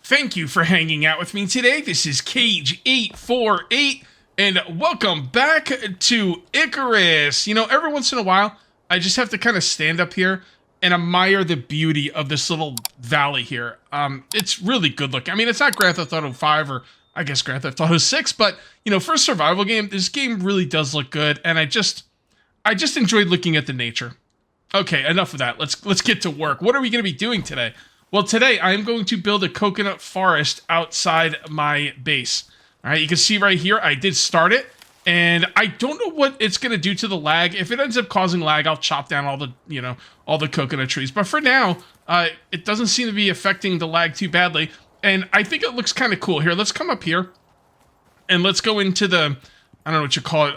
Thank you for hanging out with me today. This is Cage848, and welcome back to Icarus. You know, every once in a while, I just have to kind of stand up here and admire the beauty of this little valley here. It's really good looking. I mean, it's not Grand Theft Auto 5 or, I guess, Grand Theft Auto 6, but, you know, for a survival game, this game really does look good, and I just enjoyed looking at the nature. Okay, enough of that. Let's get to work. What are we going to be doing today? Well, today I am going to build a coconut forest outside my base. All right, you can see right here, I did start it, and I don't know what it's going to do to the lag. If it ends up causing lag, I'll chop down all the coconut trees. But for now, it doesn't seem to be affecting the lag too badly, and I think it looks kind of cool. Here, let's come up here, and let's go into the, I don't know what you call it,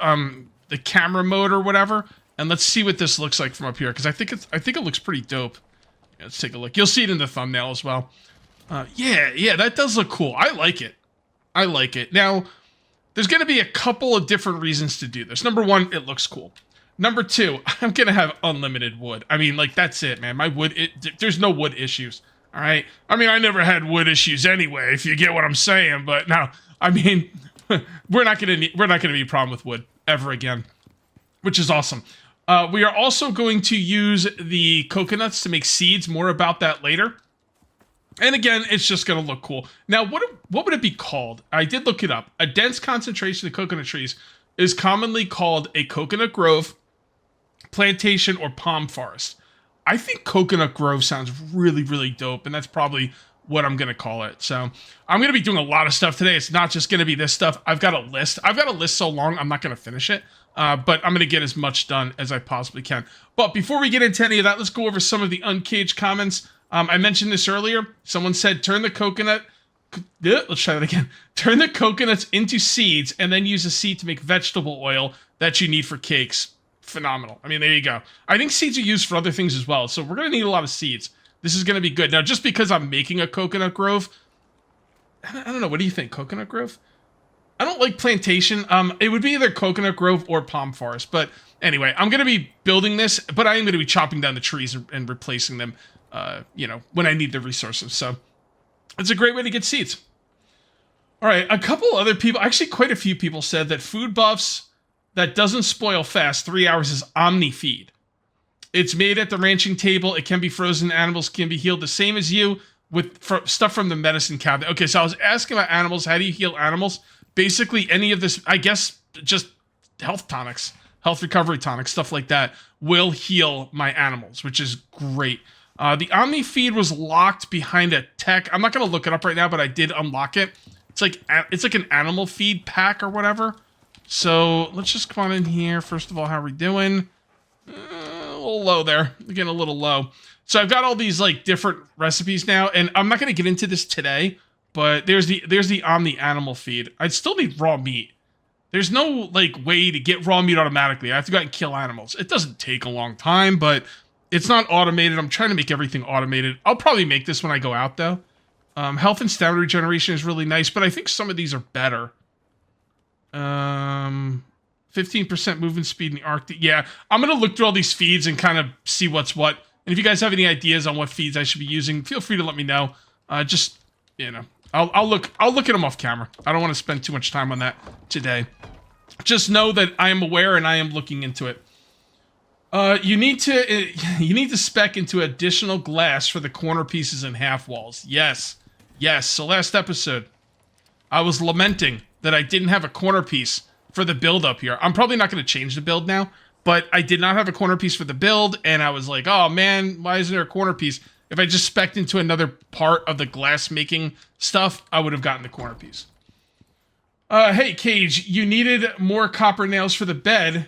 the camera mode or whatever, and let's see what this looks like from up here, because I think it looks pretty dope. Let's take a look. You'll see it in the thumbnail as well. Yeah, that does look cool. I like it. Now, there's going to be a couple of different reasons to do this. Number one, it looks cool. Number two, I'm going to have unlimited wood. I mean, like, that's it, man. My wood, there's no wood issues, all right? I mean, I never had wood issues anyway, if you get what I'm saying. But no, I mean, we're not going to be a problem with wood ever again, which is awesome. We are also going to use the coconuts to make seeds. More about that later. And again, it's just going to look cool. Now, what would it be called? I did look it up. A dense concentration of coconut trees is commonly called a coconut grove, plantation, or palm forest. I think coconut grove sounds really, really dope, and that's probably what I'm going to call it. So I'm going to be doing a lot of stuff today. It's not just going to be this stuff. I've got a list. So long, I'm not going to finish it. But I'm going to get as much done as I possibly can. But before we get into any of that, let's go over some of the uncaged comments. I mentioned this earlier. Someone said, turn the coconut... Let's try that again. Turn the coconuts into seeds and then use a seed to make vegetable oil that you need for cakes. Phenomenal. I mean, there you go. I think seeds are used for other things as well. So we're going to need a lot of seeds. This is going to be good. Now, just because I'm making a coconut grove... I don't know. What do you think? Coconut grove? I don't like plantation. It would be either coconut grove or palm forest. But anyway, I'm going to be building this, but I am going to be chopping down the trees and replacing them, when I need the resources. So it's a great way to get seeds. All right, a couple other people, actually quite a few people said that food buffs that doesn't spoil fast, 3 hours is Omni Feed. It's made at the ranching table. It can be frozen. Animals can be healed the same as you with stuff from the medicine cabinet. Okay, so I was asking about animals. How do you heal animals? Basically, any of this, I guess, just health tonics, health recovery tonics, stuff like that, will heal my animals, which is great. The Omni Feed was locked behind a tech. I'm not going to look it up right now, but I did unlock it. It's like an animal feed pack or whatever. So let's just come on in here. First of all, how are we doing? A little low there. Getting a little low. So I've got all these like different recipes now, and I'm not going to get into this today. But there's the Omni Animal Feed. I'd still need raw meat. There's no, like, way to get raw meat automatically. I have to go out and kill animals. It doesn't take a long time, but it's not automated. I'm trying to make everything automated. I'll probably make this when I go out, though. Health and stamina regeneration is really nice, but I think some of these are better. 15% movement speed in the Arctic. Yeah, I'm going to look through all these feeds and kind of see what's what. And if you guys have any ideas on what feeds I should be using, feel free to let me know. I'll look at them off camera. I don't want to spend too much time on that today. Just know that I am aware and I am looking into it. You need to spec into additional glass for the corner pieces and half walls. Yes. So last episode, I was lamenting that I didn't have a corner piece for the build up here. I'm probably not going to change the build now, but I did not have a corner piece for the build, and I was like, oh man, why isn't there a corner piece? If I just spec'd into another part of the glass making stuff, I would have gotten the corner piece. Hey, Cage, you needed more copper nails for the bed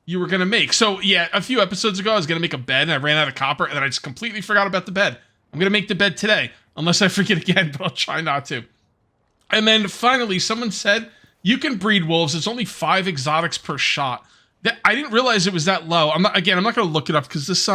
you were going to make. So, yeah, a few episodes ago, I was going to make a bed, and I ran out of copper, and then I just completely forgot about the bed. I'm going to make the bed today, unless I forget again, but I'll try not to. And then, finally, someone said, you can breed wolves. It's only 5 exotics per shot. I didn't realize it was that low. I'm not going to look it up, because this,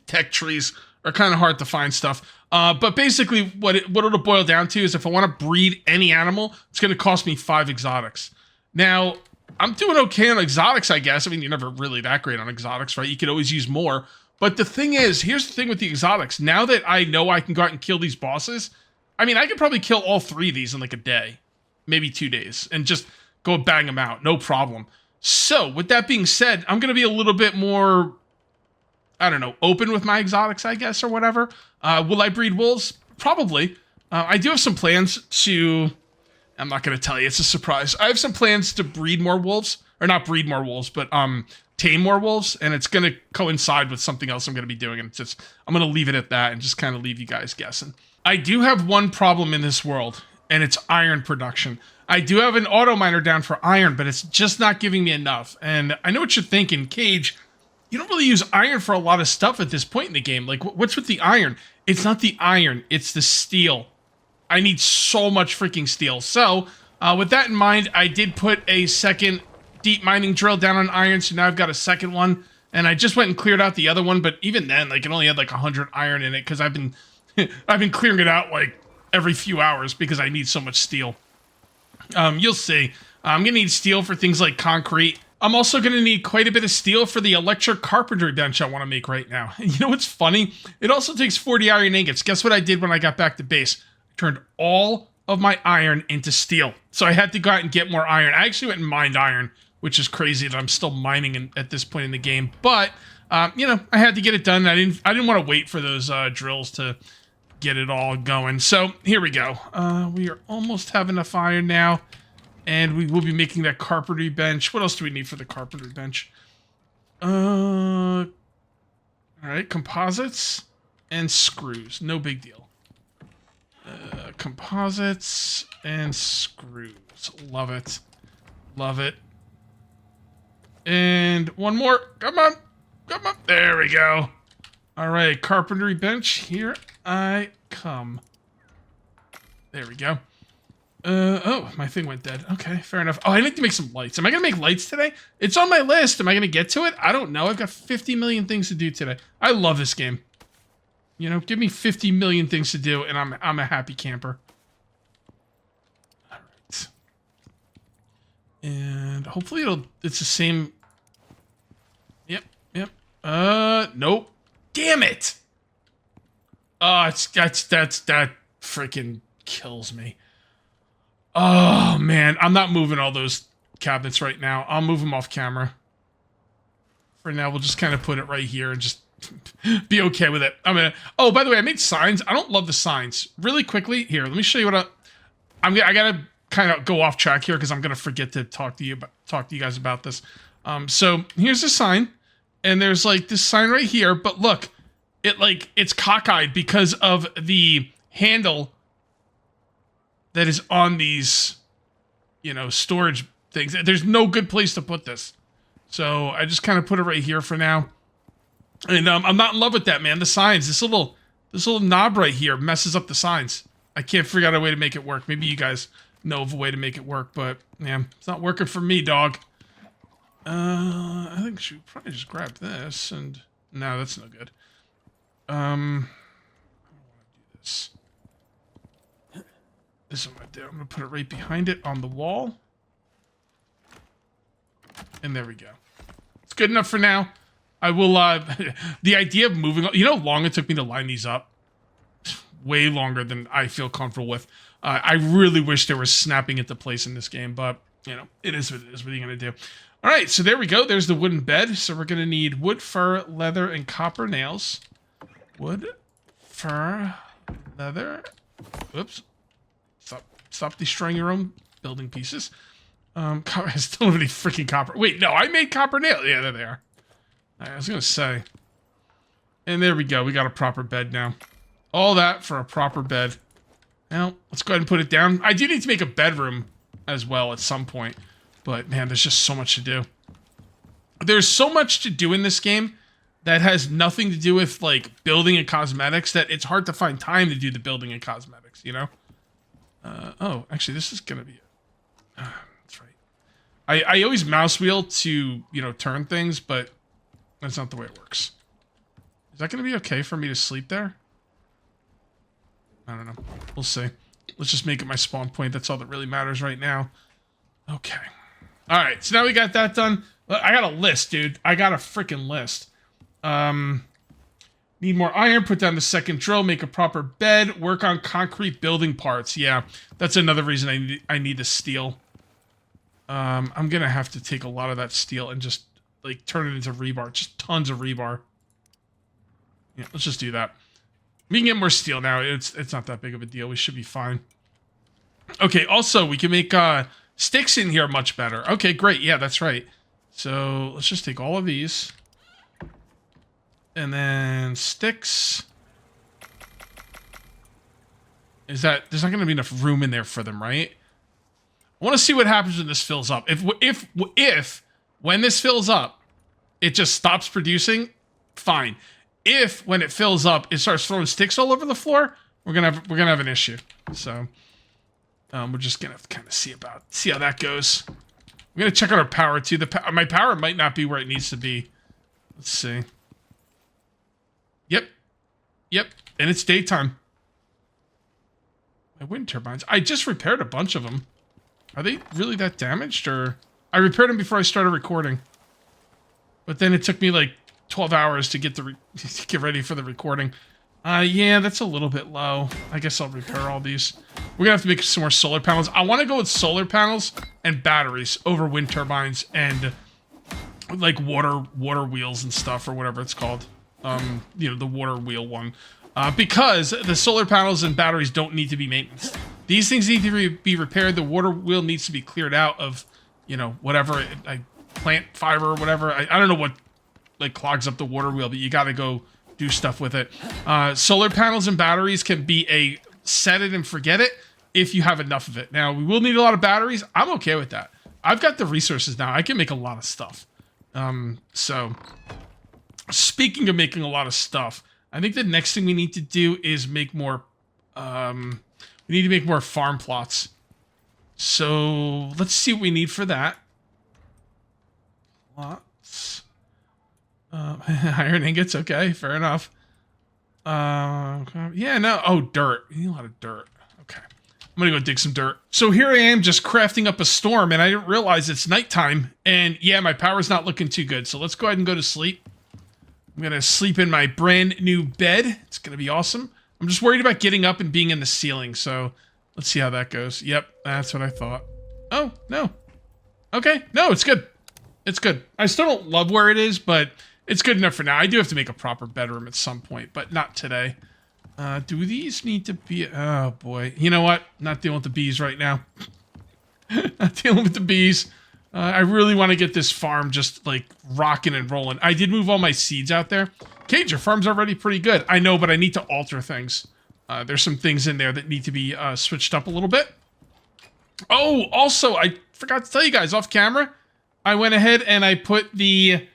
tech trees are kind of hard to find stuff. But basically, what it'll boil down to is if I want to breed any animal, it's going to cost me 5 exotics. Now, I'm doing okay on exotics, I guess. I mean, you're never really that great on exotics, right? You could always use more. But the thing is, here's the thing with the exotics. Now that I know I can go out and kill these bosses, I mean, I could probably kill all 3 of these in like a day, maybe 2 days, and just go bang them out, no problem. So, with that being said, I'm going to be a little bit more, I don't know, open with my exotics, I guess, or whatever. Will I breed wolves? Probably. I do have some plans to... I'm not going to tell you. It's a surprise. I have some plans to breed more wolves. Or not breed more wolves, but tame more wolves. And it's going to coincide with something else I'm going to be doing. And it's just, I'm going to leave it at that and just kind of leave you guys guessing. I do have one problem in this world, and it's iron production. I do have an auto miner down for iron, but it's just not giving me enough. And I know what you're thinking, Cage. You don't really use iron for a lot of stuff at this point in the game. Like, what's with the iron? It's not the iron. It's the steel. I need so much freaking steel. So, with that in mind, I did put a second deep mining drill down on iron, so now I've got a second one. And I just went and cleared out the other one, but even then, like, it only had like 100 iron in it, because I've been I've been clearing it out like every few hours because I need so much steel. You'll see. I'm gonna need steel for things like concrete. I'm also gonna need quite a bit of steel for the electric carpentry bench I want to make right now. And you know what's funny? It also takes 40 iron ingots. Guess what I did when I got back to base? Turned all of my iron into steel. So I had to go out and get more iron. I actually went and mined iron, which is crazy that I'm still mining at this point in the game. But, you know, I had to get it done. I didn't want to wait for those drills to get it all going. So here we go. We are almost have enough iron now. And we will be making that carpentry bench. What else do we need for the carpentry bench? All right, composites and screws. No big deal. Composites and screws. Love it. Love it. And one more. Come on. Come on. There we go. All right, carpentry bench. Here I come. There we go. Oh, my thing went dead. Okay, fair enough. Oh, I need to make some lights. Am I going to make lights today? It's on my list. Am I going to get to it? I don't know. I've got 50 million things to do today. I love this game. You know, give me 50 million things to do, and I'm a happy camper. All right. And hopefully it's the same. Yep. Nope. Damn it. Oh, that freaking kills me. Oh, man. I'm not moving all those cabinets right now. I'll move them off camera. For now, we'll just kind of put it right here and just be okay with it. Oh, by the way, I made signs. I don't love the signs. Really quickly, here, let me show you what I gotta kind of go off track here because I'm gonna forget to talk to you guys about this. So here's the sign, and there's like this sign right here, but look, it's cockeyed because of the handle that is on these, you know, storage things. There's no good place to put this. So I just kind of put it right here for now. And I'm not in love with that, man. The signs, this little knob right here messes up the signs. I can't figure out a way to make it work. Maybe you guys know of a way to make it work, but yeah, it's not working for me, dog. I think I should probably just grab this and no, that's no good. I don't want to do this. This is what I'm gonna do. I'm gonna put it right behind it on the wall. And there we go. It's good enough for now. I will, the idea of moving, you know how long it took me to line these up? Way longer than I feel comfortable with. I really wish there was snapping into place in this game, but, you know, it is what it is. What are you going to do? All right, so there we go. There's the wooden bed. So we're going to need wood, fur, leather, and copper nails. Wood, fur, leather. Oops. Stop destroying your own building pieces. I still don't have any freaking copper. Wait, no, I made copper nails. Yeah, there they are. I was going to say. And there we go. We got a proper bed now. All that for a proper bed. Now, let's go ahead and put it down. I do need to make a bedroom as well at some point. But, man, there's just so much to do. There's so much to do in this game that has nothing to do with, like, building and cosmetics that it's hard to find time to do the building and cosmetics, you know? Oh, actually, this is going to be it. That's right. I always mouse wheel to, you know, turn things, but that's not the way it works. Is that going to be okay for me to sleep there? I don't know. We'll see. Let's just make it my spawn point. That's all that really matters right now. Okay. All right. So now we got that done. I got a list, dude. I got a freaking list. Need more iron, put down the second drill, make a proper bed, work on concrete building parts. Yeah, that's another reason I need the steel. I'm gonna have to take a lot of that steel and just like turn it into rebar. Just tons of rebar. Yeah, let's just do that. We can get more steel now. It's not that big of a deal. We should be fine. Okay, also we can make sticks in here much better. Okay, great. Yeah, that's right. So let's just take all of these. And then sticks. There's not going to be enough room in there for them, right? I want to see what happens when this fills up. If when this fills up, it just stops producing, fine. If when it fills up, it starts throwing sticks all over the floor, we're gonna have an issue. So we're just gonna have to kind of see how that goes. We're gonna check out our power too. My power might not be where it needs to be. Let's see. Yep, and it's daytime. My wind turbines. I just repaired a bunch of them. Are they really that damaged, or I repaired them before I started recording? But then it took me like 12 hours to get to get ready for the recording. Yeah, that's a little bit low. I guess I'll repair all these. We're gonna have to make some more solar panels. I want to go with solar panels and batteries over wind turbines and like water wheels and stuff, or whatever it's called. You know, the water wheel one. Because the solar panels and batteries don't need to be maintenance. These things need to be repaired. The water wheel needs to be cleared out of, you know, whatever, plant fiber or whatever. I don't know what, like, clogs up the water wheel, but you gotta go do stuff with it. Solar panels and batteries can be a set it and forget it if you have enough of it. Now, we will need a lot of batteries. I'm okay with that. I've got the resources now. I can make a lot of stuff. So, speaking of making a lot of stuff, I think the next thing we need to do is make more, we need to make more farm plots. So, let's see what we need for that. Plots. Iron ingots, okay, fair enough. Yeah, no, oh, dirt. We need a lot of dirt. Okay. I'm gonna go dig some dirt. So here I am just crafting up a storm, and I didn't realize it's nighttime. And yeah, my power's not looking too good, so let's go ahead and go to sleep. I'm gonna sleep in my brand new bed. It's gonna be awesome. I'm just worried about getting up and being in the ceiling, so let's see how that goes. Yep, that's what I thought. Oh, no. Okay, no, it's good. It's good. I still don't love where it is, but it's good enough for now. I do have to make a proper bedroom at some point, but not today. Do these need to be... Oh, boy. You know what? Not dealing with the bees right now. Not dealing with the bees. I really want to get this farm just, like, rocking and rolling. I did move all my seeds out there. Cage, your farm's already pretty good. I know, but I need to alter things. There's some things in there that need to be switched up a little bit. Oh, also, I forgot to tell you guys off camera. I went ahead and I put the...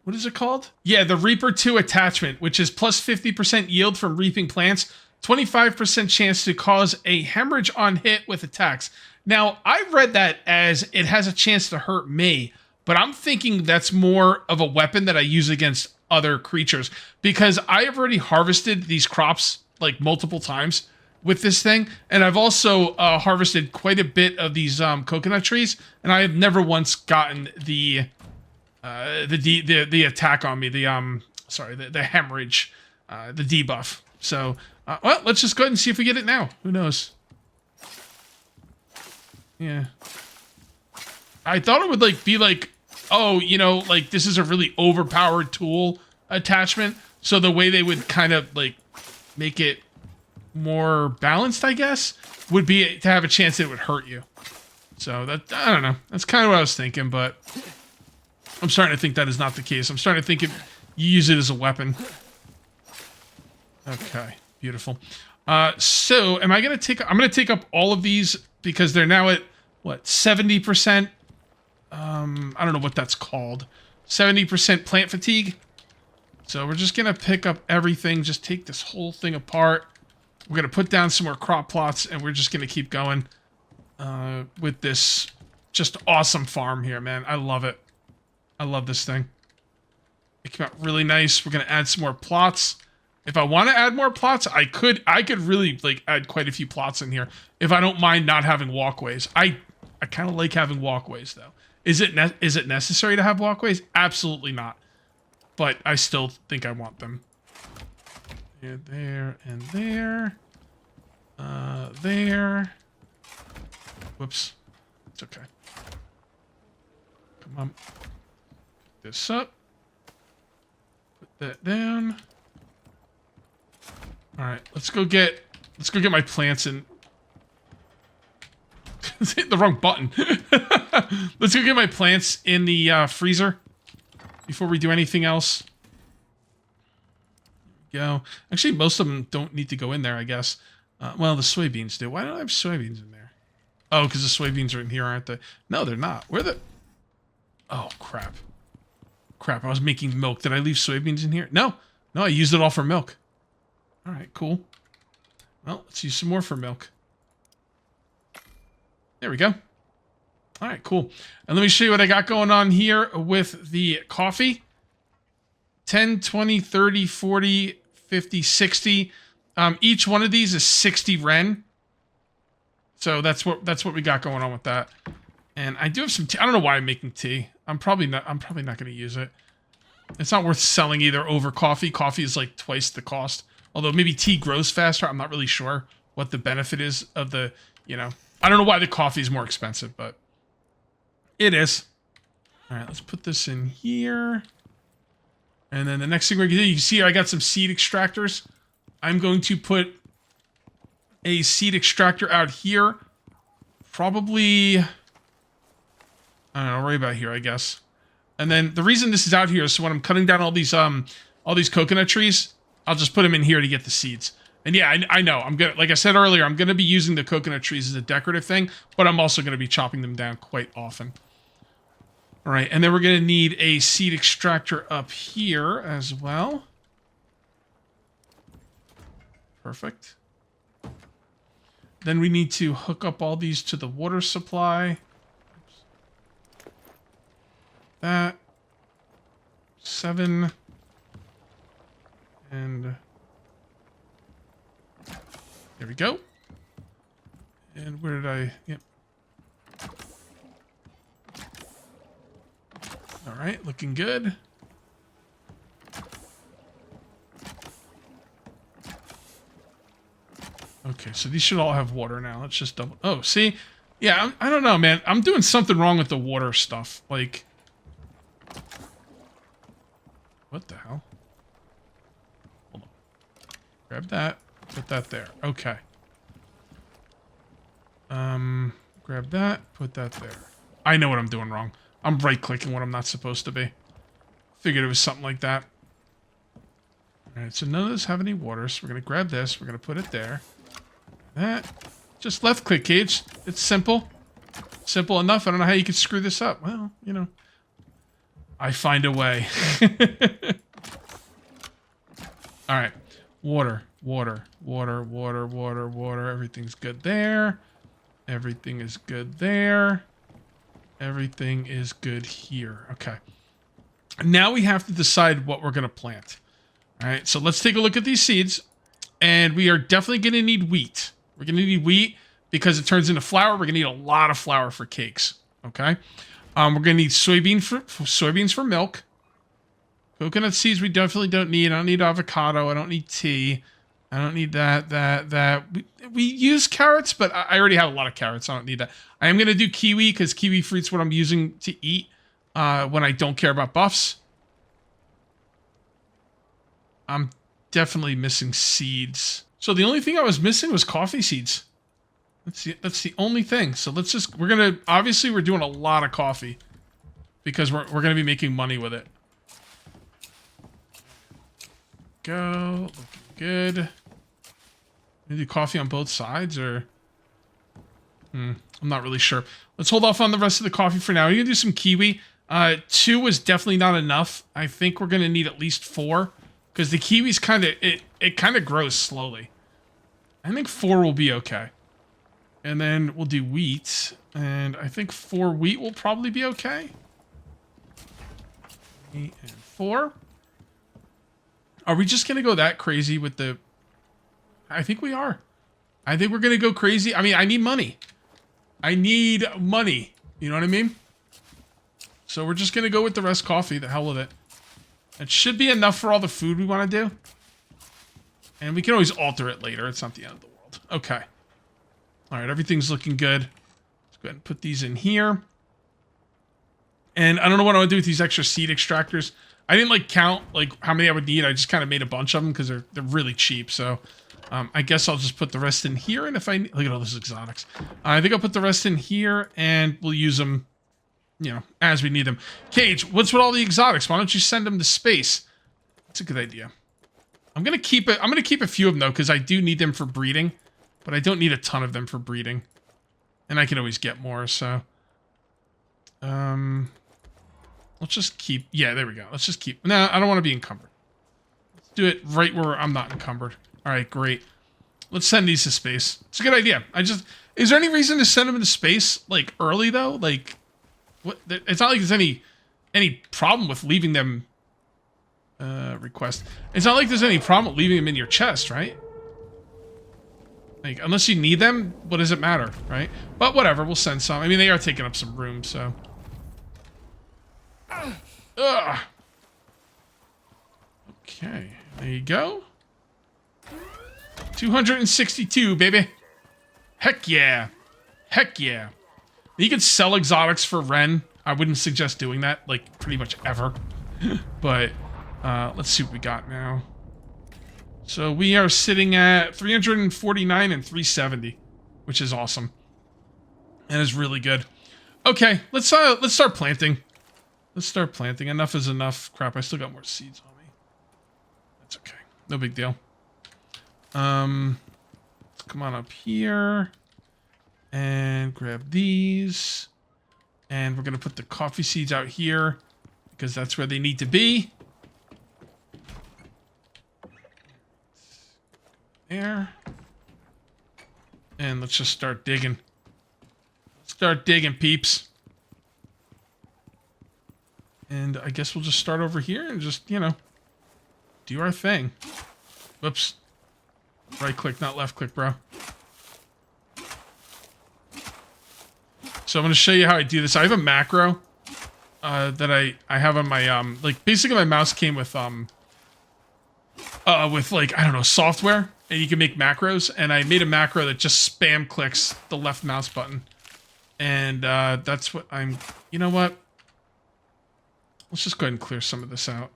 What is it called? Yeah, the Reaper 2 attachment, which is plus 50% yield from reaping plants, 25% chance to cause a hemorrhage on hit with attacks. Now, I read that as it has a chance to hurt me, but I'm thinking that's more of a weapon that I use against other creatures, because I have already harvested these crops like multiple times with this thing, and I've also harvested quite a bit of these coconut trees, and I have never once gotten the attack on me, the hemorrhage, the debuff. So, well, let's just go ahead and see if we get it now. Who knows? Yeah. I thought it would be like, oh, you know, like this is a really overpowered tool attachment. So the way they would kind of like make it more balanced, I guess, would be to have a chance that it would hurt you. So that, I don't know. That's kind of what I was thinking, but I'm starting to think that is not the case. I'm starting to think you use it as a weapon. Okay, beautiful. So am I going to I'm going to take up all of these because they're now at, what, 70%? I don't know what that's called. 70% plant fatigue. So we're just going to pick up everything, just take this whole thing apart. We're going to put down some more crop plots, and we're just going to keep going with this just awesome farm here, man. I love it. I love this thing. It came out really nice. We're going to add some more plots. If I want to add more plots, I could really like add quite a few plots in here if I don't mind not having walkways. I kind of like having walkways though. Is it necessary to have walkways? Absolutely not. But I still think I want them. And there and there. There. Whoops. It's okay. Come on. Pick this up. Put that down. All right, let's go get my plants in. Hit the wrong button. Let's go get my plants in the freezer before we do anything else. Go. Actually, most of them don't need to go in there, I guess. Well, the soybeans do. Why don't I have soybeans in there? Oh, because the soybeans are in here, aren't they? No, they're not. Where the... Oh, crap. Crap, I was making milk. Did I leave soybeans in here? No. No, I used it all for milk. All right, cool. Well, let's use some more for milk. There we go. All right, cool. And let me show you what I got going on here with the coffee. 10, 20, 30, 40, 50, 60. Each one of these is 60 Ren. So that's what we got going on with that. And I do have some tea. I don't know why I'm making tea. I'm probably not going to use it. It's not worth selling either over coffee. Coffee is like twice the cost. Although maybe tea grows faster. I'm not really sure what the benefit is of the, you know. I don't know why the coffee is more expensive, but it is. All right, let's put this in here. And then the next thing we're going to do, you see I got some seed extractors. I'm going to put a seed extractor out here. Probably, I don't know, right about here, I guess. And then the reason this is out here is so when I'm cutting down all these coconut trees, I'll just put them in here to get the seeds. And yeah, I know, I'm gonna, like I said earlier, I'm gonna be using the coconut trees as a decorative thing, but I'm also gonna be chopping them down quite often. All right, and then we're gonna need a seed extractor up here as well. Perfect. Then we need to hook up all these to the water supply. That. 7. And there we go. And where did I... Yep. All right, looking good. Okay, so these should all have water now. Let's just double... Oh, see? Yeah, I don't know, man. I'm doing something wrong with the water stuff. Like... What the hell? Hold on. Grab that. Put that there. Okay. Grab that. Put that there. I know what I'm doing wrong. I'm right-clicking what I'm not supposed to be. Figured it was something like that. Alright, so none of this have any water, so we're going to grab this. We're going to put it there. That. Just left-click, Cage. It's simple. Simple enough. I don't know how you could screw this up. Well, you know. I find a way. Alright. Water. Water. Water. Water. Water. Water. Everything's good there. Everything is good there. Everything is good here. Okay. Now we have to decide what we're going to plant. All right. So let's take a look at these seeds. And we are definitely going to need wheat. We're going to need wheat because it turns into flour. We're going to need a lot of flour for cakes. Okay. We're going to need soybeans for milk. Coconut seeds we definitely don't need. I don't need avocado. I don't need tea. I don't need that. We use carrots, but I already have a lot of carrots. I don't need that. I am going to do kiwi because kiwi fruit's what I'm using to eat when I don't care about buffs. I'm definitely missing seeds. So the only thing I was missing was coffee seeds. That's the only thing. So let's just, obviously we're doing a lot of coffee because we're going to be making money with it. Go, looking good. Maybe coffee on both sides, or... I'm not really sure. Let's hold off on the rest of the coffee for now. We're going to do some kiwi. 2 was definitely not enough. I think we're going to need at least 4, because the kiwi's kind of... It kind of grows slowly. I think 4 will be okay. And then we'll do wheat, and I think 4 wheat will probably be okay. 8 and 4. Are we just going to go that crazy with the... I think we are. I think we're going to go crazy. I mean, I need money. I need money. You know what I mean? So we're just going to go with the rest coffee. The hell with it. It should be enough for all the food we want to do. And we can always alter it later. It's not the end of the world. Okay. All right, everything's looking good. Let's go ahead and put these in here. And I don't know what I want to do with these extra seed extractors. I didn't like count like how many I would need. I just kind of made a bunch of them because they're really cheap. So I guess I'll just put the rest in here. And if I look at all those exotics, I think I'll put the rest in here and we'll use them, you know, as we need them. Cage, what's with all the exotics? Why don't you send them to space? That's a good idea. I'm gonna keep it. I'm gonna keep a few of them though because I do need them for breeding, but I don't need a ton of them for breeding, and I can always get more. So, let's just keep. Yeah, there we go. Let's just keep. No, I don't want to be encumbered. Let's do it right where I'm not encumbered. All right, great. Let's send these to space. It's a good idea. Is there any reason to send them into space like early though? Like, what? It's not like there's any problem with leaving them. Request. It's not like there's any problem with leaving them in your chest, right? Like, unless you need them, what does it matter, right? But whatever, we'll send some. I mean, they are taking up some room, so. Ugh. Okay, there you go. 262, baby. Heck yeah. Heck yeah. You can sell exotics for Ren. I wouldn't suggest doing that, like, pretty much ever. But... let's see what we got now. So we are sitting at 349 and 370, which is awesome. That is really good. Okay, let's start planting. Let's start planting. Enough is enough. Crap, I still got more seeds on me. That's okay. No big deal. Let's come on up here and grab these. And we're gonna put the coffee seeds out here because that's where they need to be. There. And let's just start digging. Start digging, peeps. And I guess we'll just start over here and just, you know, do our thing. Whoops. Right click, not left click, bro. So I'm going to show you how I do this. I have a macro that I have on my, like, basically my mouse came with like, I don't know, software. And you can make macros, and I made a macro that just spam clicks the left mouse button. And that's what I'm... You know what? Let's just go ahead and clear some of this out.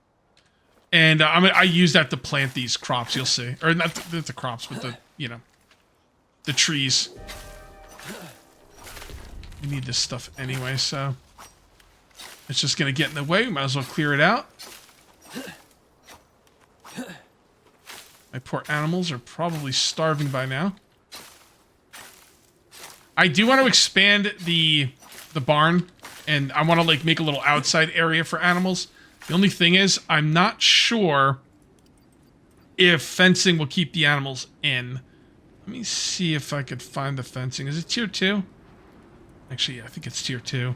And I use that to plant these crops, you'll see. Or not the crops, but the, you know, the trees. We need this stuff anyway, so... It's just going to get in the way. We might as well clear it out. My poor animals are probably starving by now. I do want to expand the barn, and I want to like make a little outside area for animals. The only thing is, I'm not sure if fencing will keep the animals in. Let me see if I could find the fencing. Is it tier 2? Actually, yeah, I think it's tier 2.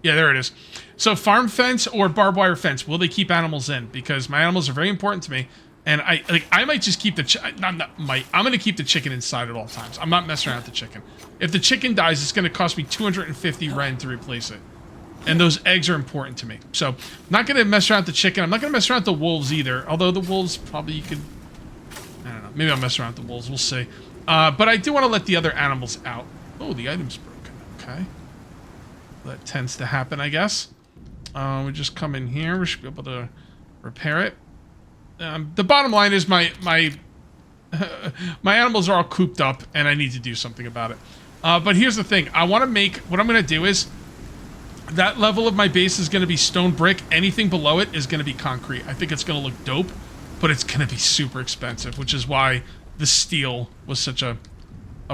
Yeah, there it is. So farm fence or barbed wire fence, will they keep animals in? Because my animals are very important to me. And I might just keep I'm going to keep the chicken inside at all times. I'm not messing around with the chicken. If the chicken dies, it's going to cost me 250 Ren to replace it. And those eggs are important to me. So, I'm not going to mess around with the chicken. I'm not going to mess around with the wolves either. Although the wolves probably you could... I don't know. Maybe I'll mess around with the wolves. We'll see. But I do want to let the other animals out. Oh, the item's broken. Okay. That tends to happen, I guess. We just come in here. We should be able to repair it. The bottom line is my animals are all cooped up, and I need to do something about it. But here's the thing. I want to make... What I'm going to do is... That level of my base is going to be stone brick. Anything below it is going to be concrete. I think it's going to look dope, but it's going to be super expensive, which is why the steel was such a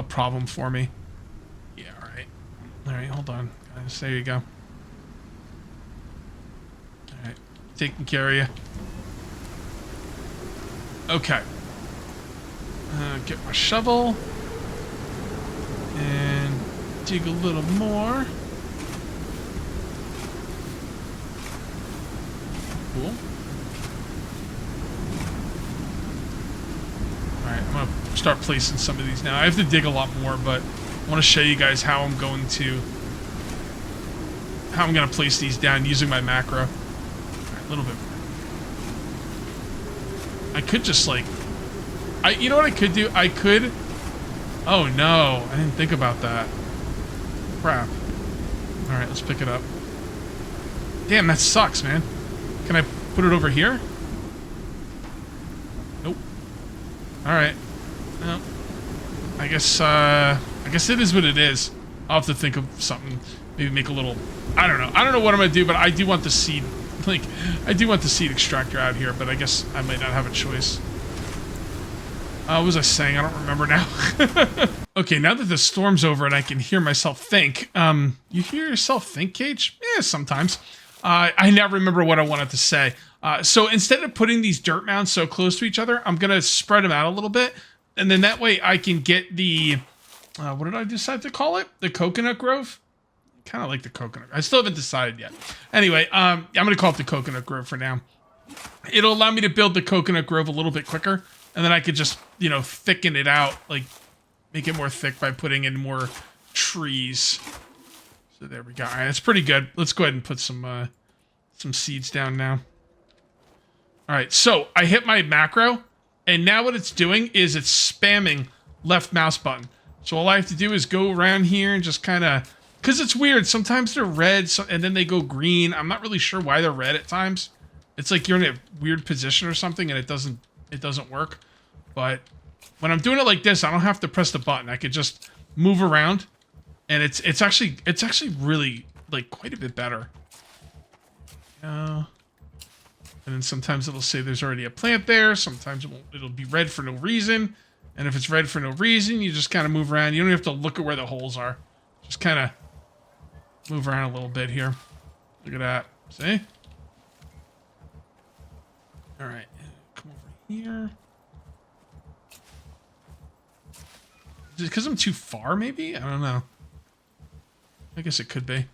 problem for me. Yeah, all right. All right, hold on, guys. There you go. All right. Taking care of you. Okay. Get my shovel. And dig a little more. Cool. Alright, I'm going to start placing some of these now. I have to dig a lot more, but I want to show you guys how I'm going to place these down using my macro. Alright, a little bit more. I could just, like, You know what I could do? I could... Oh, no. I didn't think about that. Crap. All right, let's pick it up. Damn, that sucks, man. Can I put it over here? Nope. All right. Well, I guess it is what it is. I'll have to think of something. Maybe make a little... I don't know. I don't know what I'm going to do, but I do want the seed... Like, I do want the seed extractor out here, but I guess I might not have a choice. What was I saying? I don't remember now. Okay, now that the storm's over and I can hear myself think. You hear yourself think, Cage? Yeah, sometimes. I never remember what I wanted to say. So instead of putting these dirt mounds so close to each other, I'm going to spread them out a little bit. And then that way I can get the... what did I decide to call it? The coconut grove? Kind of like the coconut. I still haven't decided yet. Anyway, I'm going to call it the coconut grove for now. It'll allow me to build the coconut grove a little bit quicker. And then I could just, you know, thicken it out. Like, make it more thick by putting in more trees. So there we go. All right, that's pretty good. Let's go ahead and put some seeds down now. All right, so I hit my macro. And now what it's doing is it's spamming left mouse button. So all I have to do is go around here and just kind of... Because it's weird. Sometimes they're red and then they go green. I'm not really sure why they're red at times. It's like you're in a weird position or something and it doesn't work. But when I'm doing it like this, I don't have to press the button. I could just move around. And it's actually really, like, quite a bit better. And then sometimes it'll say there's already a plant there. Sometimes it'll be red for no reason. And if it's red for no reason, you just kind of move around. You don't have to look at where the holes are. Just kind of move around a little bit here. Look at that. See? All right. Come over here. Is it because I'm too far, maybe? I don't know. I guess it could be.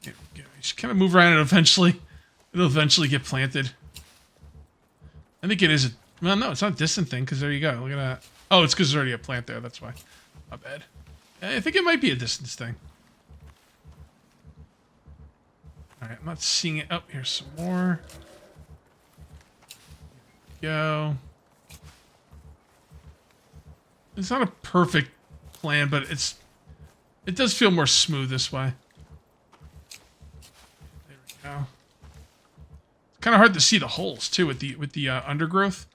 There we go. Just kind of move around and it'll eventually get planted. I think it is a... Well, no, it's not a distant thing, because there you go. Look at that. Oh, it's because there's already a plant there. That's why. Not bad. I think it might be a distance thing. Alright, I'm not seeing it. Oh, here's some more. Go. It's not a perfect plan, but it does feel more smooth this way. There we go. It's kind of hard to see the holes too with the undergrowth.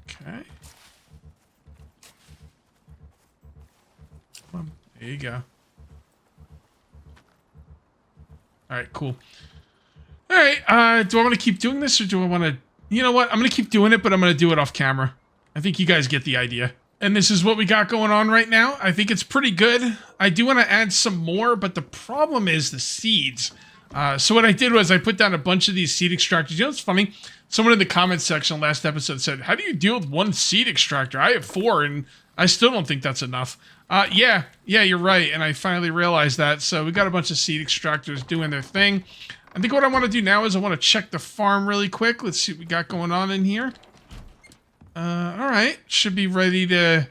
Okay. There you go. Alright, cool. Alright, do I want to keep doing this or do I want to... You know what? I'm going to keep doing it, but I'm going to do it off camera. I think you guys get the idea. And this is what we got going on right now. I think it's pretty good. I do want to add some more, but the problem is the seeds. So what I did was I put down a bunch of these seed extractors. You know what's funny? Someone in the comments section last episode said, how do you deal with one seed extractor? I have 4, and I still don't think that's enough. Yeah, you're right, and I finally realized that. So we got a bunch of seed extractors doing their thing. I think what I want to do now is I want to check the farm really quick. Let's see what we got going on in here. Alright, should be ready to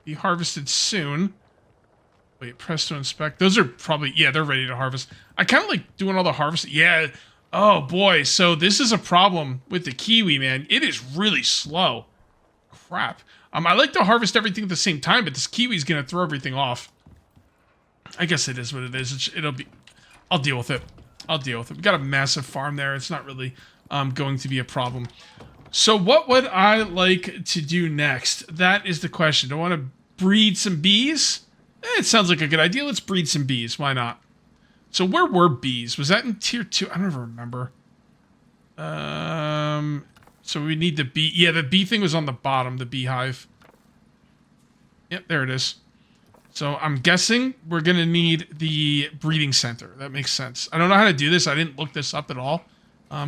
be harvested soon. Wait, press to inspect. Those are probably, yeah, they're ready to harvest. I kind of like doing all the harvest. Yeah, oh boy, so this is a problem with the kiwi, man. It is really slow. Crap. I like to harvest everything at the same time, but this kiwi's going to throw everything off. I guess it is what it is. It'll be... I'll deal with it. I'll deal with it. We got a massive farm there. It's not really going to be a problem. So what would I like to do next? That is the question. Do I want to breed some bees? It sounds like a good idea. Let's breed some bees. Why not? So where were bees? Was that in tier 2? I don't even remember. So we need the bee. Yeah, the bee thing was on the bottom, the beehive. Yep, there it is. So I'm guessing we're going to need the breeding center. That makes sense. I don't know how to do this. I didn't look this up at all.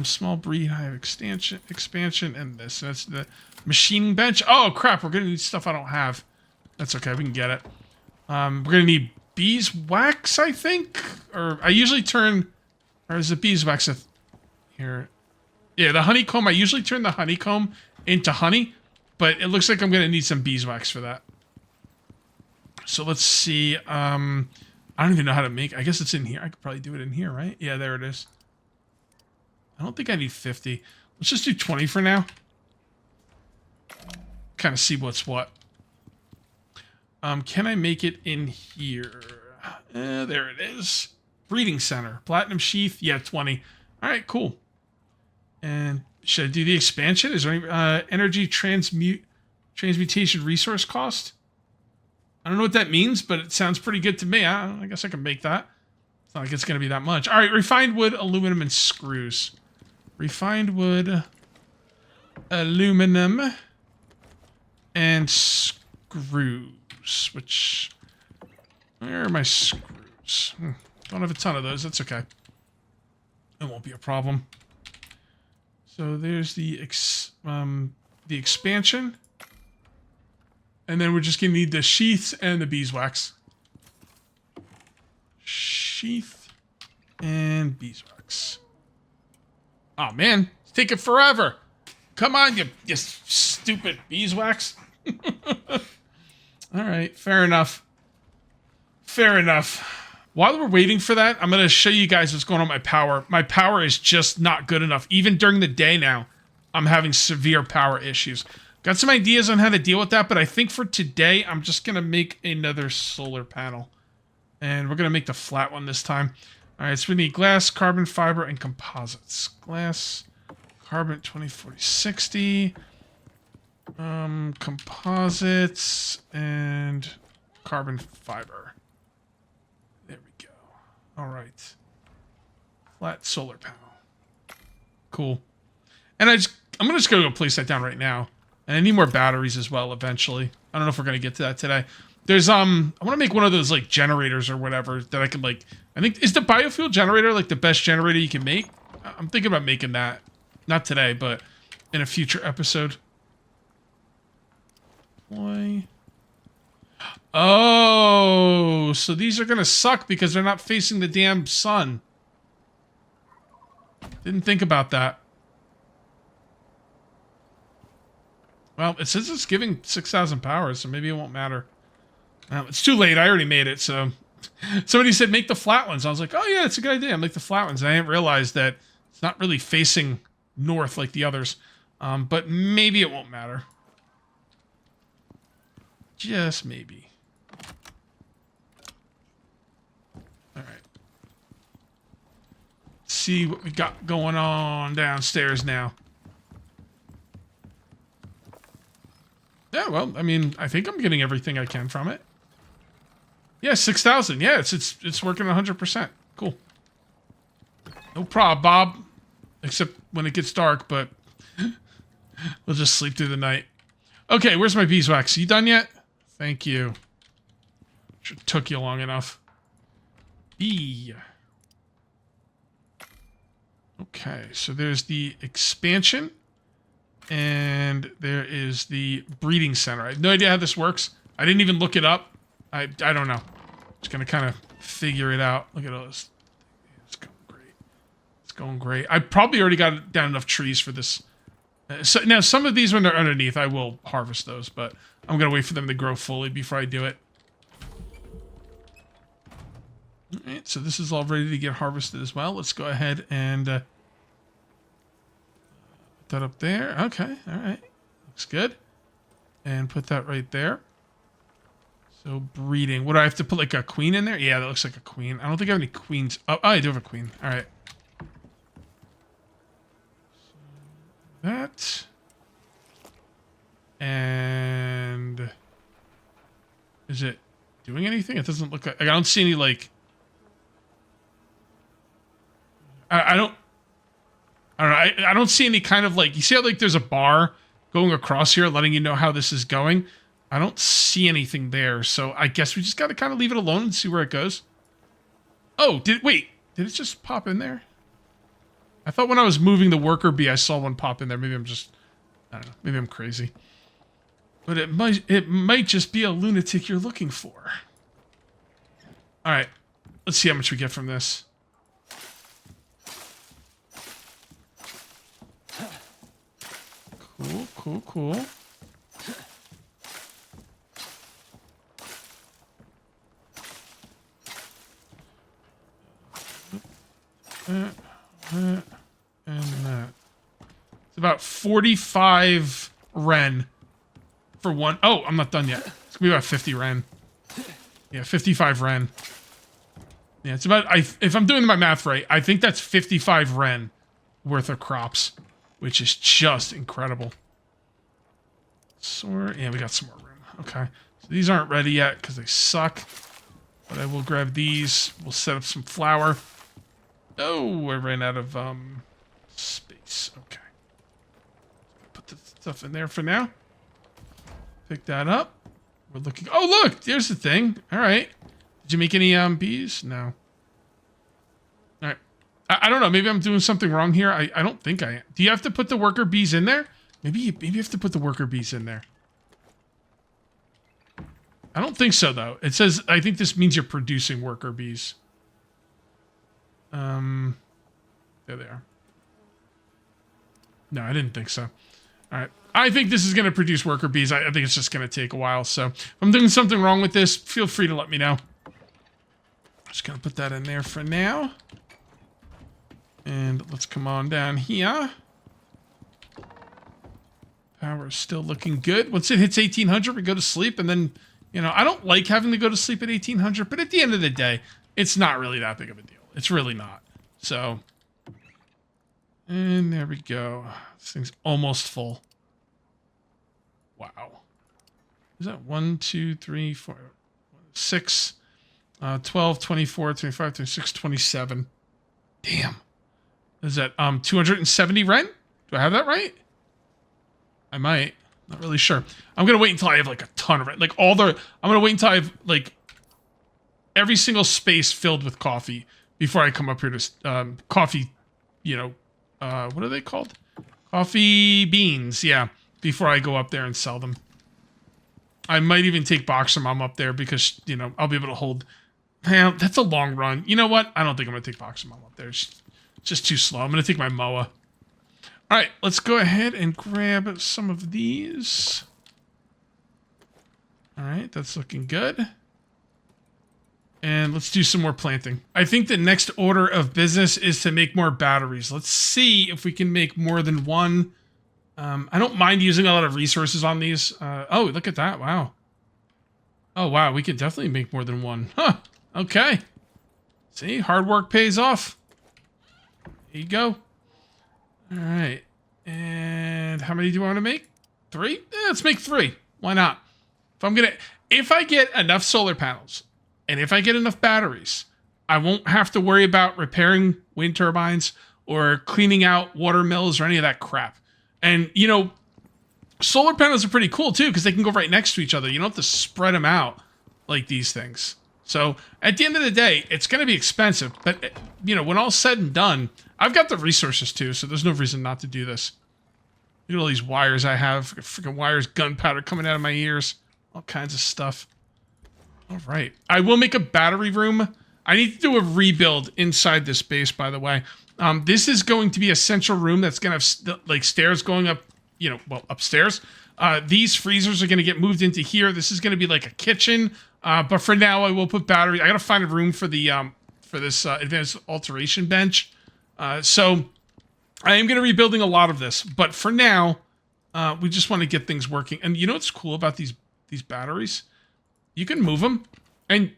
Small beehive expansion, and this. That's the machining bench. Oh, crap. We're going to need stuff I don't have. That's okay. We can get it. We're going to need beeswax, I think. Or I usually turn... Or is it beeswax here? Yeah, the honeycomb. I usually turn the honeycomb into honey. But it looks like I'm going to need some beeswax for that. So let's see. I don't even know how to make... I guess it's in here. I could probably do it in here, right? Yeah, there it is. I don't think I need 50. Let's just do 20 for now. Kind of see what's what. Can I make it in here? There it is. Breeding center. Platinum sheath. Yeah, 20. All right, cool. And should I do the expansion? Is there any energy transmutation resource cost? I don't know what that means, but it sounds pretty good to me. I guess I can make that. It's not like it's going to be that much. All right, refined wood, aluminum, and screws. Refined wood, aluminum, and screws. Which, where are my screws? Don't have a ton of those. That's okay. It won't be a problem. So there's the expansion. And then we're just going to need the sheaths and the beeswax. Sheath and beeswax. Oh, man. It's taking forever. Come on, you stupid beeswax. All right. Fair enough. Fair enough. While we're waiting for that, I'm going to show you guys what's going on with my power. My power is just not good enough. Even during the day now, I'm having severe power issues. Got some ideas on how to deal with that, but I think for today, I'm just going to make another solar panel. And we're going to make the flat one this time. All right, so we need glass, carbon fiber, and composites. Glass, carbon, 20, 40, 60. Composites, and carbon fiber. There we go. All right. Flat solar panel. Cool. And I'm just going to go place that down right now. And I need more batteries as well eventually. I don't know if we're going to get to that today. There's, I want to make one of those, like, generators or whatever that I can, like... I think, is the biofuel generator, like, the best generator you can make? I'm thinking about making that. Not today, but in a future episode. Boy. Oh, so these are going to suck because they're not facing the damn sun. Didn't think about that. Well, it says it's giving 6,000 power, so maybe it won't matter. It's too late. I already made it, so... Somebody said, make the flat ones. I was like, oh, yeah, it's a good idea. Make the flat ones. And I didn't realize that it's not really facing north like the others. But maybe it won't matter. Just maybe. All right. Let's see what we got going on downstairs now. Yeah, well, I mean, I think I'm getting everything I can from it. Yeah, 6,000. Yeah, it's working 100%. Cool. No problem, Bob. Except when it gets dark, but we'll just sleep through the night. Okay, where's my beeswax? You done yet? Thank you. Should took you long enough. B. Okay, so there's the expansion. And there is the breeding center. I have no idea how this works. I didn't even look it up. I don't know. Just gonna kind of figure it out. Look at all this. It's going great. It's going great. I probably already got down enough trees for this. So now some of these when they're underneath, I will harvest those, but I'm gonna wait for them to grow fully before I do it. All right, so this is all ready to get harvested as well. Let's go ahead and put that up there. Okay, all right, looks good. And put that right there. So breeding. What do I have to put, like a queen in there? Yeah, that looks like a queen. I don't think I have any queens. Oh, I do have a queen. All right. So that. And is it doing anything? It doesn't look like. I don't see any like. I don't know. I don't see any kind of like. You see how like there's a bar going across here, letting you know how this is going. I don't see anything there, so I guess we just got to kind of leave it alone and see where it goes. Oh, wait, did it just pop in there? I thought when I was moving the worker bee, I saw one pop in there. Maybe I'm just, I don't know, maybe I'm crazy. But it might just be a lunatic you're looking for. All right, let's see how much we get from this. Cool, cool, cool. And about 45 Ren for one. Oh, I'm not done yet. It's gonna be about 50 Ren. Yeah, 55 Ren. Yeah, it's about, if I'm doing my math right, I think that's 55 Ren worth of crops, which is just incredible. So, yeah, we got some more room. Okay. So these aren't ready yet because they suck. But I will grab these. We'll set up some flour. Oh, I ran out of space. Okay. Put the stuff in there for now. Pick that up. We're looking. Oh, look! There's the thing. All right. Did you make any bees? No. All right. I don't know. Maybe I'm doing something wrong here. I don't think I am. Do you have to put the worker bees in there? Maybe you have to put the worker bees in there. I don't think so, though. It says, I think this means you're producing worker bees. There they are. No, I didn't think so. All right. I think this is going to produce worker bees. I think it's just going to take a while. So if I'm doing something wrong with this, feel free to let me know. Just going to put that in there for now. And let's come on down here. Power's still looking good. Once it hits 1800, we go to sleep. And then, you know, I don't like having to go to sleep at 1800. But at the end of the day, it's not really that big of a deal. It's really not. So, and there we go. This thing's almost full. Wow. Is that 1, 2, 3, 4, 6, 12, 24, 25, 26, 27. Damn. Is that 270 Ren? Do I have that right? I might. Not really sure. I'm gonna wait until I have like a ton of it. Like I'm gonna wait until I have like every single space filled with coffee before I come up here to coffee, you know, what are they called? Coffee beans, yeah. Before I go up there and sell them. I might even take Boxer Mom up there because, you know, I'll be able to hold. Man, that's a long run. You know what? I don't think I'm gonna take Boxer Mom up there. It's just too slow. I'm gonna take my Moa. All right, let's go ahead and grab some of these. All right, that's looking good. And let's do some more planting. I think the next order of business is to make more batteries. Let's see if we can make more than one. I don't mind using a lot of resources on these. Oh, look at that. Wow. Oh, wow. We could definitely make more than one. Huh. Okay. See, hard work pays off. There you go. All right. And how many do you want to make? 3? Let's make 3. Why not? If I get enough solar panels and if I get enough batteries, I won't have to worry about repairing wind turbines or cleaning out water mills or any of that crap. And, you know, solar panels are pretty cool, too, because they can go right next to each other. You don't have to spread them out like these things. So, at the end of the day, it's going to be expensive. But, you know, when all's said and done, I've got the resources, too, so there's no reason not to do this. Look at all these wires I have. Freaking wires, gunpowder coming out of my ears. All kinds of stuff. All right. I will make a battery room. I need to do a rebuild inside this base, by the way. This is going to be a central room that's going to have like stairs going up, you know, well, upstairs. These freezers are going to get moved into here. This is going to be like a kitchen. But for now, I will put batteries. I got to find a room for the for this advanced alteration bench. So I am going to be rebuilding a lot of this. But for now, we just want to get things working. And you know what's cool about these batteries? You can move them, and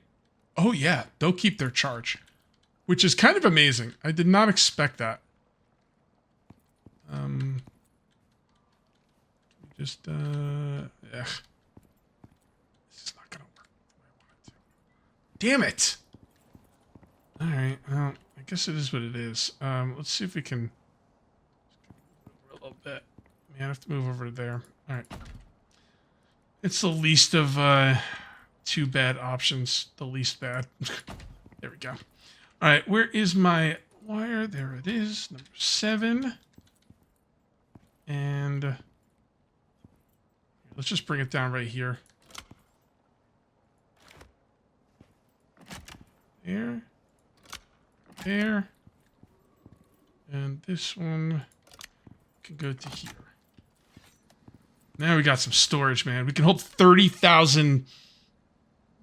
oh yeah, they'll keep their charge. Which is kind of amazing. I did not expect that. This is not gonna work the way I want it to. Damn it! Alright, well, I guess it is what it is. Let's see if we can a little bit. Man, I have to move over to there. Alright. It's the least of 2 bad options. The least bad. There we go. All right, where is my wire? There it is, number 7. And let's just bring it down right here. There. And this one can go to here. Now we got some storage, man. We can hold 30,000...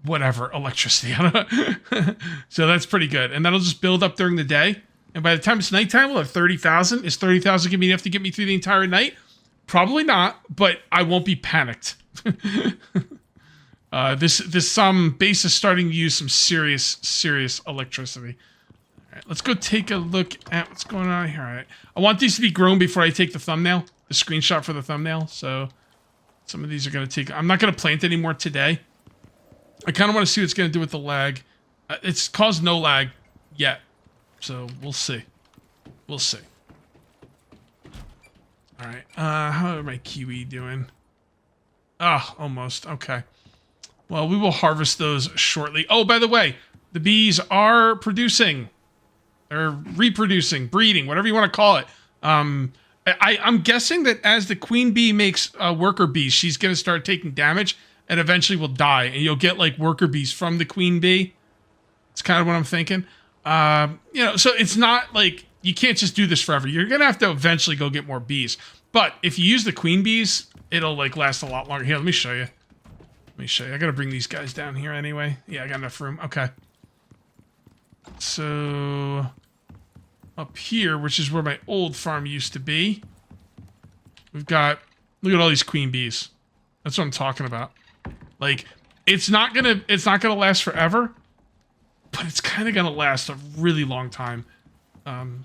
whatever, electricity. I don't know. So that's pretty good. And that'll just build up during the day. And by the time it's nighttime, we'll have 30,000. Is 30,000 going to be enough to get me through the entire night? Probably not, but I won't be panicked. This base is starting to use some serious electricity. All right, let's go take a look at what's going on here. All right, I want these to be grown before I take the thumbnail, the screenshot for the thumbnail. So some of these are going to take. I'm not going to plant anymore today. I kind of want to see what it's going to do with the lag. It's caused no lag yet, so we'll see. We'll see. All right. How are my kiwi doing? Ah, almost. Okay. Well, we will harvest those shortly. Oh, by the way, the bees are producing. They're reproducing, breeding, whatever you want to call it. I'm guessing that as the queen bee makes worker bees, she's going to start taking damage and eventually will die. And you'll get like worker bees from the queen bee. It's kind of what I'm thinking. So it's not like you can't just do this forever. You're going to have to eventually go get more bees. But if you use the queen bees, it'll like last a lot longer. Here, let me show you. I got to bring these guys down here anyway. Yeah, I got enough room. Okay. So up here, which is where my old farm used to be, we've got, look at all these queen bees. That's what I'm talking about. Like, it's not gonna last forever, but it's kind of gonna last a really long time. And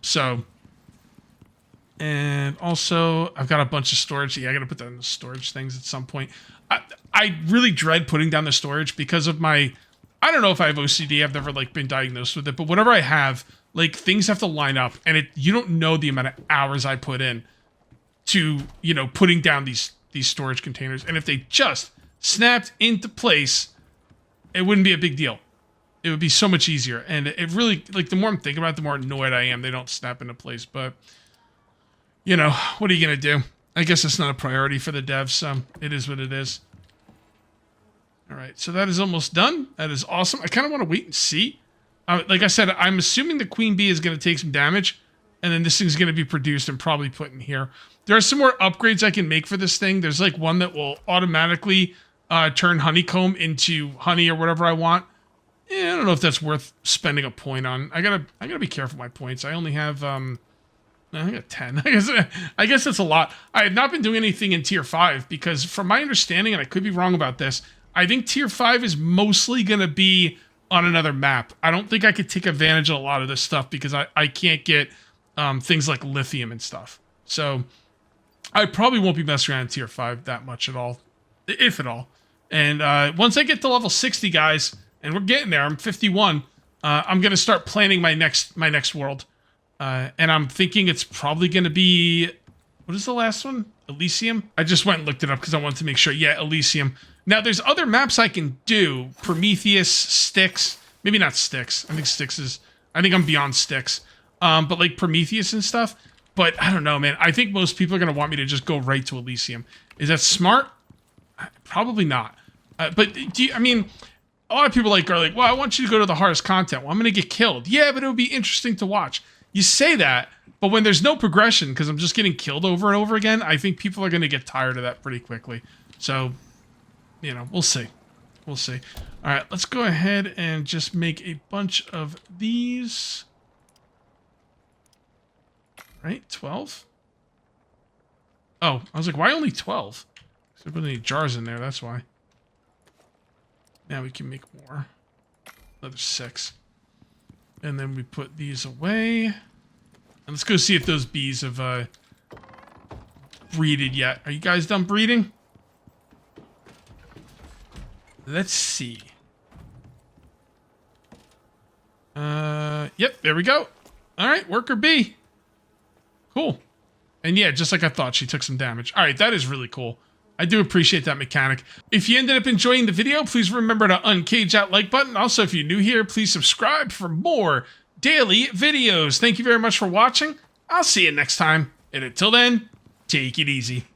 also I've got a bunch of storage. Yeah, I gotta put that in the storage things at some point. I really dread putting down the storage because of my, I don't know if I have OCD. I've never like been diagnosed with it, but whatever I have, like things have to line up, and you don't know the amount of hours I put in to, putting down these storage containers. And if they just snapped into place, it wouldn't be a big deal. It would be so much easier. And it really, like, the more I'm thinking about it, the more annoyed I am they don't snap into place. But, what are you going to do? I guess it's not a priority for the devs, so it is what it is. All right, so that is almost done. That is awesome. I kind of want to wait and see. Like I said, I'm assuming the queen bee is going to take some damage, and then this thing's going to be produced and probably put in here. There are some more upgrades I can make for this thing. There's like one that will automatically turn honeycomb into honey or whatever I want. I don't know if that's worth spending a point on. I gotta be careful with my points. I only have I got 10. I guess that's a lot. I have not been doing anything in tier 5 because from my understanding, and I could be wrong about this, I think tier 5 is mostly going to be on another map. I don't think I could take advantage of a lot of this stuff because I can't get things like lithium and stuff. So I probably won't be messing around in tier 5 that much at all, if at all. And once I get to level 60, guys, and we're getting there, I'm 51, I'm going to start planning my next world. And I'm thinking it's probably going to be, what is the last one? Elysium? I just went and looked it up because I wanted to make sure. Yeah, Elysium. Now, there's other maps I can do. Prometheus, Styx. Maybe not Styx. I think I'm beyond Styx. But like Prometheus and stuff. But I don't know, man. I think most people are going to want me to just go right to Elysium. Is that smart? Probably not. But a lot of people are like, well, I want you to go to the hardest content. Well, I'm going to get killed. Yeah, but it would be interesting to watch. You say that, but when there's no progression, because I'm just getting killed over and over again, I think people are going to get tired of that pretty quickly. So, we'll see. We'll see. All right, let's go ahead and just make a bunch of these. Right, 12? Oh, I was like, why only 12? There's not any jars in there, that's why. Now we can make more. Another 6. And then we put these away. And let's go see if those bees have breeded yet. Are you guys done breeding? Let's see. Yep, there we go. All right, worker bee. Cool. And yeah, just like I thought, she took some damage. All right, that is really cool. I do appreciate that mechanic. If you ended up enjoying the video, please remember to uncage that like button. Also, if you're new here, please subscribe for more daily videos. Thank you very much for watching. I'll see you next time. And until then, take it easy.